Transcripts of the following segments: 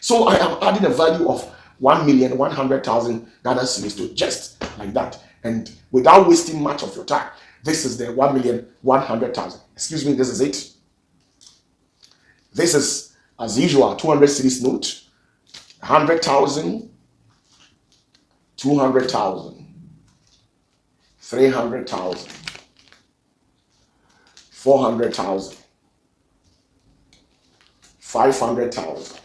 So I am adding a value of 1,100,000 Ghana cedis to just like that. And without wasting much of your time, this is the 1,100,000. Excuse me, this is it. This is, as usual, 200 cedis note, 100,000, 200,000, 300,000, 400,000, 500,000,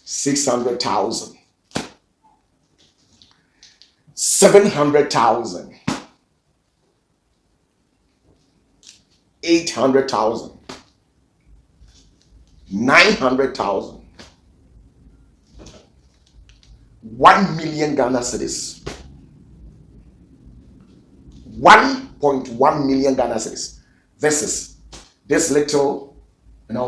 600,000, 700,000, 800,000, 900,000, 1 million Ghana cedis, 1.1 million Ghana cedis. This little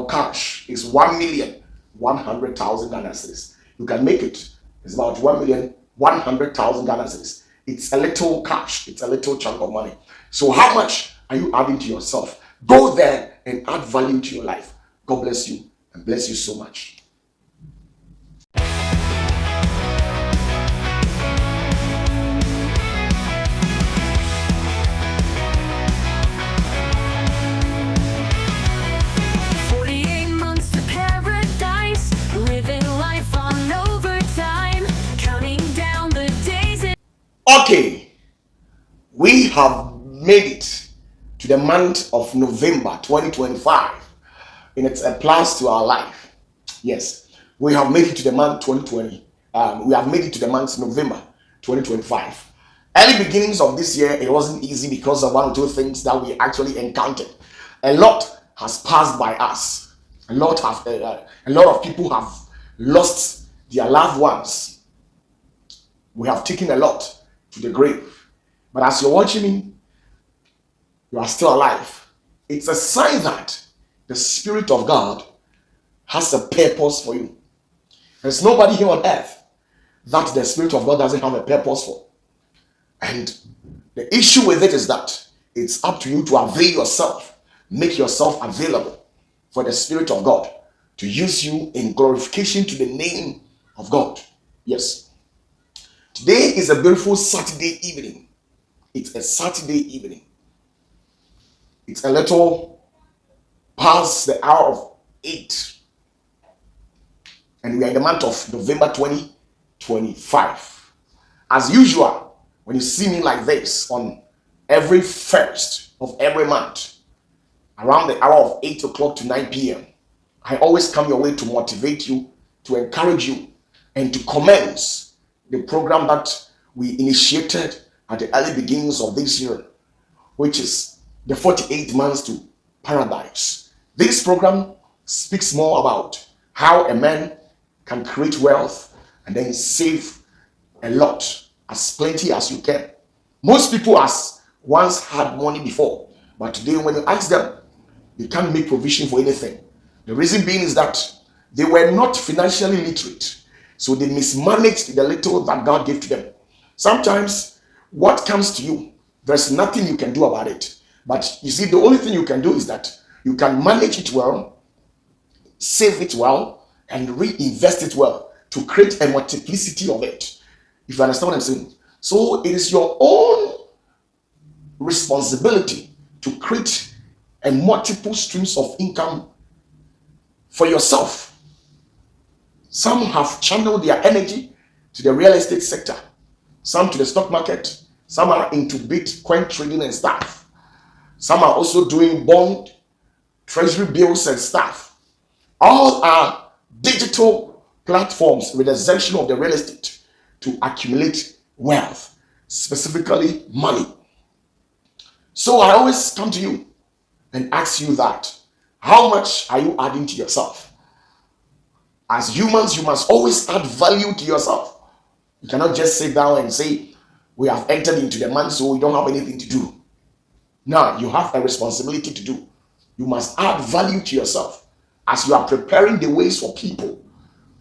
cash is 1,100,000 Ghana cedis. You can make it. It's about 1,100,000 Ghana cedis. It's a little cash. It's a little chunk of money. So how much are you adding to yourself? Go there and add value to your life. God bless you and bless you so much. Okay, we have made it to the month of November 2025, and it's a plus to our life. Yes, we have made it to the month 2020. We have made it to the month November 2025. Early beginnings of this year, it wasn't easy because of one or two things that we actually encountered. A lot has passed by us. A lot of people have lost their loved ones. We have taken a lot to the grave. But as you're watching me, you are still alive. It's a sign that the Spirit of God has a purpose for you. There's nobody here on earth that the Spirit of God doesn't have a purpose for. And the issue with it is that it's up to you to avail yourself, make yourself available for the Spirit of God to use you in glorification to the name of God. Yes. Today is a beautiful Saturday evening. It's a Saturday evening. It's a little past the hour of 8. And we are in the month of November 2025. As usual, when you see me like this on every first of every month, around the hour of 8 o'clock to 9 p.m., I always come your way to motivate you, to encourage you, and to commence the program that we initiated at the early beginnings of this year, which is the 48 months to paradise. This program speaks more about how a man can create wealth and then save a lot, as plenty as you can. Most people has once had money before, but today when you ask them, they can't make provision for anything. The reason being is that they were not financially literate. So they mismanaged the little that God gave to them. Sometimes what comes to you, there's nothing you can do about it. But you see, the only thing you can do is that you can manage it well, save it well, and reinvest it well to create a multiplicity of it. If you understand what I'm saying. So it is your own responsibility to create a multiple streams of income for yourself. Some have channeled their energy to the real estate sector, some to the stock market, some are into Bitcoin trading and stuff. Some are also doing bond, treasury bills and stuff. All are digital platforms with the exemption of the real estate to accumulate wealth, specifically money. So I always come to you and ask you that, how much are you adding to yourself? As humans, you must always add value to yourself. You cannot just sit down and say, we have entered into the month, so we don't have anything to do. No, you have a responsibility to do. You must add value to yourself as you are preparing the ways for people.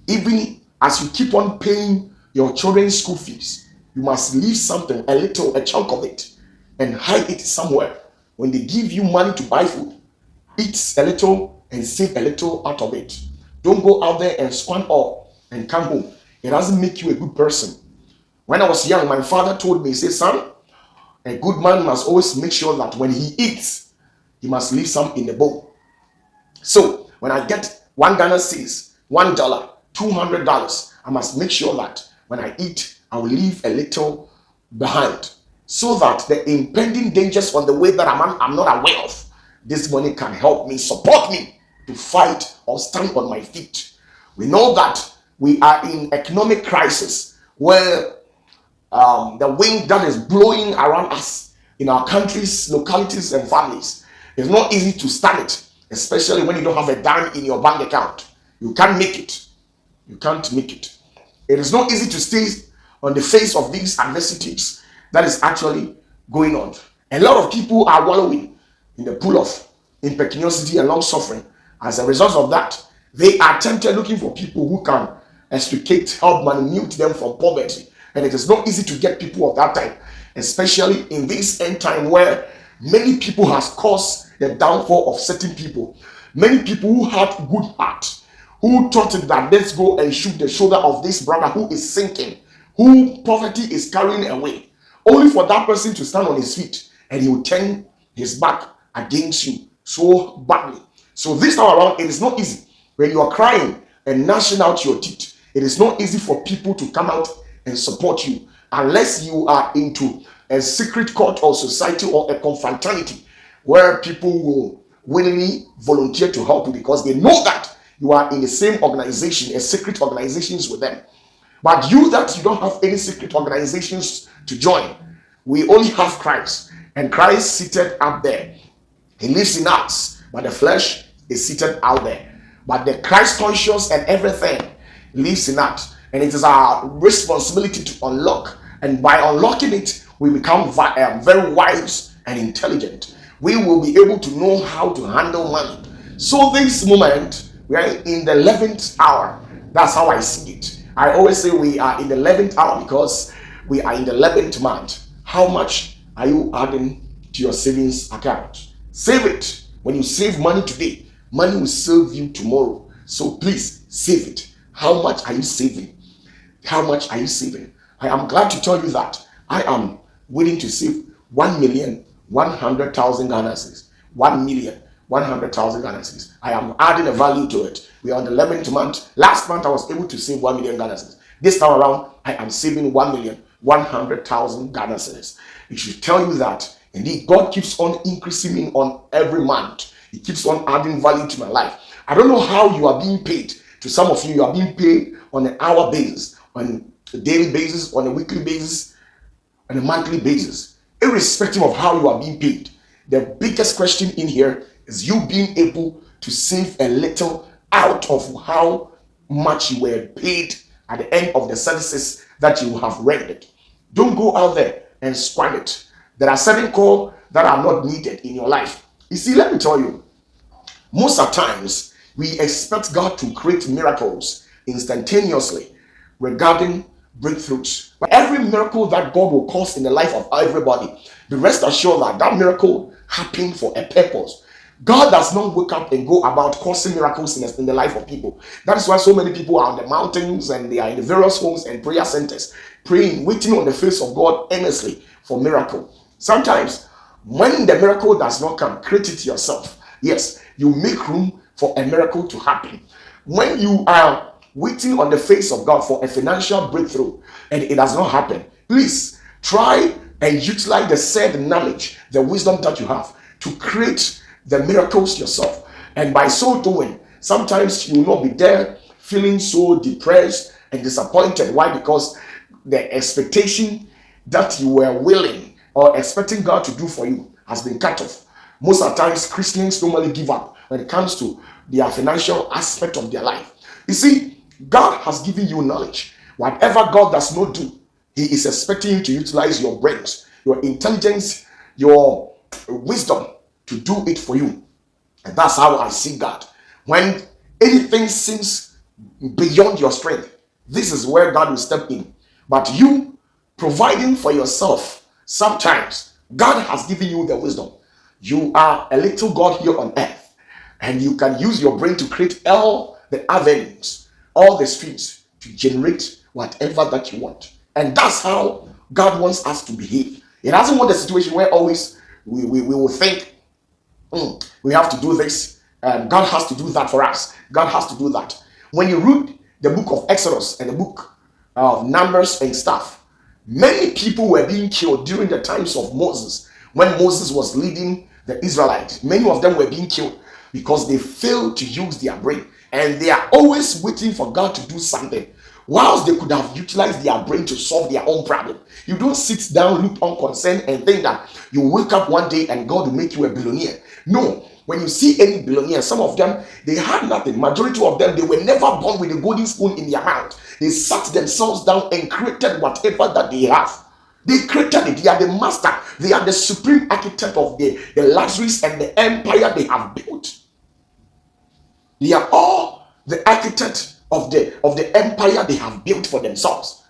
Even as you keep on paying your children's school fees, you must leave something, a chunk of it, and hide it somewhere. When they give you money to buy food, eat a little and save a little out of it. Don't go out there and squander all and come home. It doesn't make you a good person. When I was young, my father told me, he said, son, a good man must always make sure that when he eats, he must leave some in the bowl. So when I get $1 cedis, $1, $200, I must make sure that when I eat, I will leave a little behind, so that the impending dangers on the way that I'm not aware of, this money can help me, support me to fight or stand on my feet. We know that we are in economic crisis where the wind that is blowing around us in our countries, localities, and families, it's not easy to stand it, especially when you don't have a dime in your bank account. You can't make it. You can't make it. It is not easy to stay on the face of these adversities that is actually going on. A lot of people are wallowing in the pool of impecuniosity and long suffering. As a result of that, they are tempted looking for people who can extricate, help manumute them from poverty. And it is not easy to get people of that type, especially in this end time where many people has caused the downfall of certain people. Many people who had good heart, who thought that let's go and shoot the shoulder of this brother who is sinking, who poverty is carrying away, only for that person to stand on his feet and he will turn his back against you so badly. So this time around, it is not easy. When you are crying and gnashing out your teeth, it is not easy for people to come out and support you unless you are into a secret court or society or a confraternity where people will willingly volunteer to help you because they know that you are in the same organization, a secret organizations with them. But you don't have any secret organizations to join. We only have Christ, and Christ seated up there. He lives in us, but the flesh is seated out there. But the Christ conscious and everything lives in us, and it is our responsibility to unlock. And by unlocking it, we become very wise and intelligent. We will be able to know how to handle money. So this moment, we are in the 11th hour. That's how I see it. I always say we are in the 11th hour because we are in the 11th month. How much are you adding to your savings account? Save it. When you save money today, money will serve you tomorrow. So please save it. How much are you saving? How much are you saving? I am glad to tell you that I am willing to save 1,100,000 Ghana cedis. 1,100,000 Ghana cedis. I am adding a value to it. We are on the 11th month. Last month I was able to save 1 million Ghana cedis. This time around I am saving 1,100,000 Ghana cedis. It should tell you that indeed God keeps on increasing me on every month. He keeps on adding value to my life. I don't know how you are being paid. To some of you, you are being paid on an hour basis, on a daily basis, on a weekly basis, on a monthly basis. Irrespective of how you are being paid, the biggest question in here is you being able to save a little out of how much you were paid at the end of the services that you have rendered. Don't go out there and squander it. There are certain calls that are not needed in your life. You see, let me tell you, most of the times we expect God to create miracles instantaneously regarding breakthroughs. But every miracle that God will cause in the life of everybody, be rest assured that that miracle happened for a purpose. God does not wake up and go about causing miracles in the life of people. That is why so many people are on the mountains and they are in the various homes and prayer centers, praying, waiting on the face of God earnestly for miracle. Sometimes, when the miracle does not come, create it yourself. Yes, you make room for a miracle to happen. When you are waiting on the face of God for a financial breakthrough and it does not happen, please try and utilize the said knowledge, the wisdom that you have to create the miracles yourself. And by so doing, sometimes you will not be there feeling so depressed and disappointed. Why? Because the expectation that you were willing or expecting God to do for you has been cut off. Most of the times, Christians normally give up when it comes to their financial aspect of their life. You see, God has given you knowledge. Whatever God does not do, He is expecting you to utilize your brains, your intelligence, your wisdom to do it for you. And that's how I see God. When anything seems beyond your strength, this is where God will step in. But you providing for yourself, sometimes God has given you the wisdom. You are a little God here on earth. And you can use your brain to create all the avenues, all the streams to generate whatever that you want. And that's how God wants us to behave. He doesn't want a situation where always we will think, we have to do this, God has to do that for us. God has to do that. When you read the book of Exodus and the book of Numbers and stuff, many people were being killed during the times of Moses. When Moses was leading the Israelites, many of them were being killed because they failed to use their brain. And they are always waiting for God to do something, whilst they could have utilized their brain to solve their own problem. You don't sit down, look unconcerned, and think that you wake up one day and God will make you a billionaire. No. When you see any billionaire, some of them, they had nothing. Majority of them, they were never born with a golden spoon in their mouth. They sat themselves down and created whatever that they have. They created it. They are the master. They are the supreme architect of the luxuries and the empire they have built. They are all the architect of the empire they have built for themselves.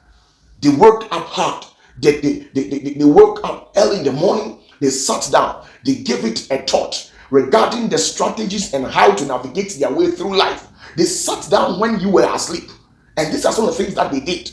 They worked up hard. They woke up early in the morning. They sat down. They gave it a thought regarding the strategies and how to navigate their way through life. They sat down when you were asleep. And these are some of the things that they did.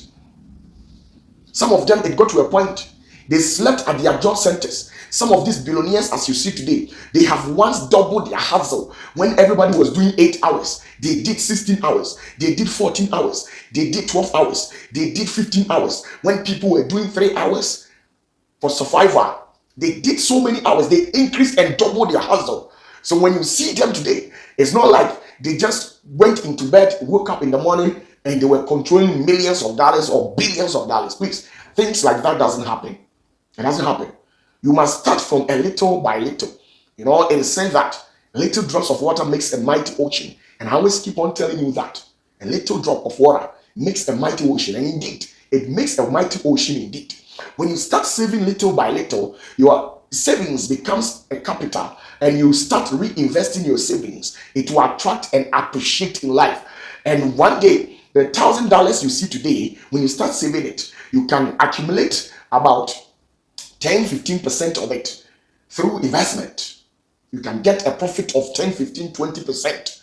Some of them, it got to a point, they slept at their job centers. Some of these billionaires, as you see today, they have once doubled their hustle. When everybody was doing 8 hours, they did 16 hours. They did 14 hours. They did 12 hours. They did 15 hours. When people were doing 3 hours for survival, they did so many hours. They increased and doubled their hustle. So when you see them today, it's not like they just went into bed, woke up in the morning, and they were controlling millions of dollars or billions of dollars. Please, things like that doesn't happen. It doesn't happen. You must start from a little by little. You know, it is said that little drops of water makes a mighty ocean. And I always keep on telling you that a little drop of water makes a mighty ocean. And indeed, it makes a mighty ocean indeed. When you start saving little by little, your savings becomes a capital, and you start reinvesting your savings. It will attract and appreciate in life. And one day, the $1,000 you see today, when you start saving it, you can accumulate about 10-15% of it through investment. You can get a profit of 10-15-20%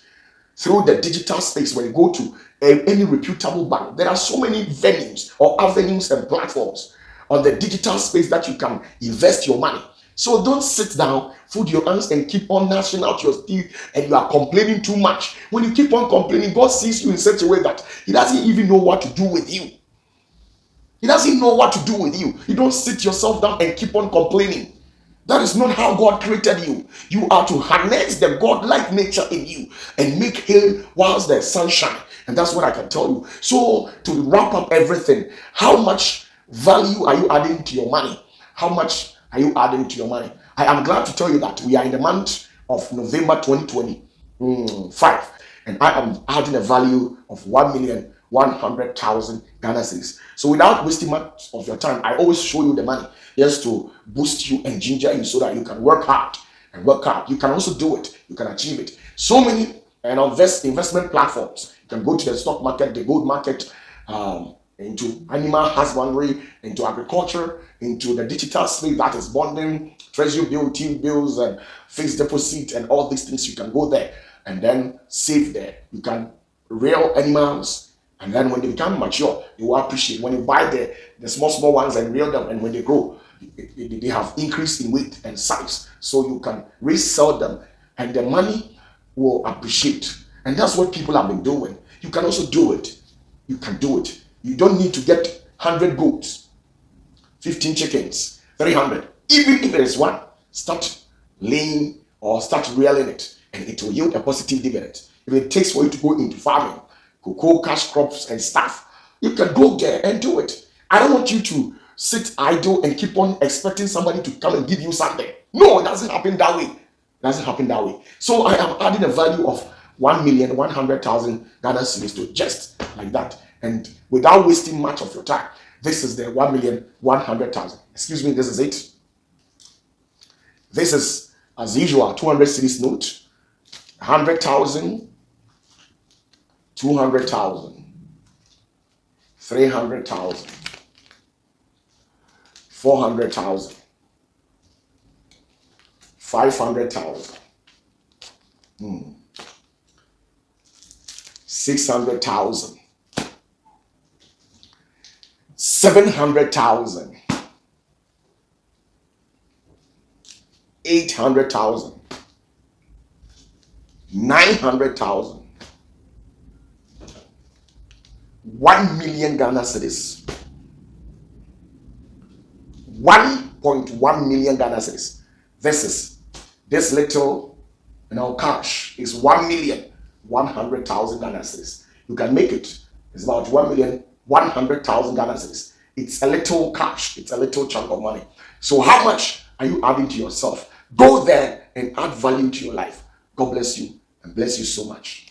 through the digital space. When you go to any reputable bank, there are so many venues or avenues and platforms on the digital space that you can invest your money. So don't sit down, fold your hands, and keep on gnashing out your teeth, and you are complaining too much. When you keep on complaining, God sees you in such a way that He doesn't even know what to do with you. He doesn't know what to do with you. You don't sit yourself down and keep on complaining. That is not how God created you. You are to harness the God-like nature in you and make hay whilst the sun shines. And that's what I can tell you. So to wrap up everything, how much value are you adding to your money? How much are you adding to your money? I am glad to tell you that we are in the month of November 2025, and I am adding a value of 1,100,000 Ghana cedis. So without wasting much of your time, I always show you the money just to boost you and ginger you so that you can work hard and work hard. You can also do it. You can achieve it. So many investment platforms. You can go to the stock market, the gold market, into animal husbandry, into agriculture, into the digital space, that is bonding, treasury bill, T-bills, and fixed deposit, and all these things. You can go there and then save there. You can rear animals, and then when they become mature, you will appreciate. When you buy the small ones and rear them, and when they grow, they have increased in weight and size. So you can resell them, and the money will appreciate. And that's what people have been doing. You can also do it. You can do it. You don't need to get 100 goats, 15 chickens, 300. Even if it is one, start laying or start rearing it, and it will yield a positive dividend. If it takes for you to go into farming, cocoa, cash crops, and stuff, you can go there and do it. I don't want you to sit idle and keep on expecting somebody to come and give you something. No, it doesn't happen that way. It doesn't happen that way. So I am adding a value of 1,100,000 Ghana cedis to just like that. And without wasting much of your time, this is the 1,100,000. Excuse me, this is it. This is, as usual, 200 cedis note, 100,000, 200,000, 300,000, 400,000, 500,000, 600,000, 700,000, 800,000, 900,000, 1 million Ghana cedis, 1.1 million Ghana cedis. This little, cash is 1,100,000 Ghana cedis. You can make it. It's about 1,100,000 Ghana cedis. It's a little cash. It's a little chunk of money. So how much are you adding to yourself? Go there and add value to your life. God bless you and bless you so much.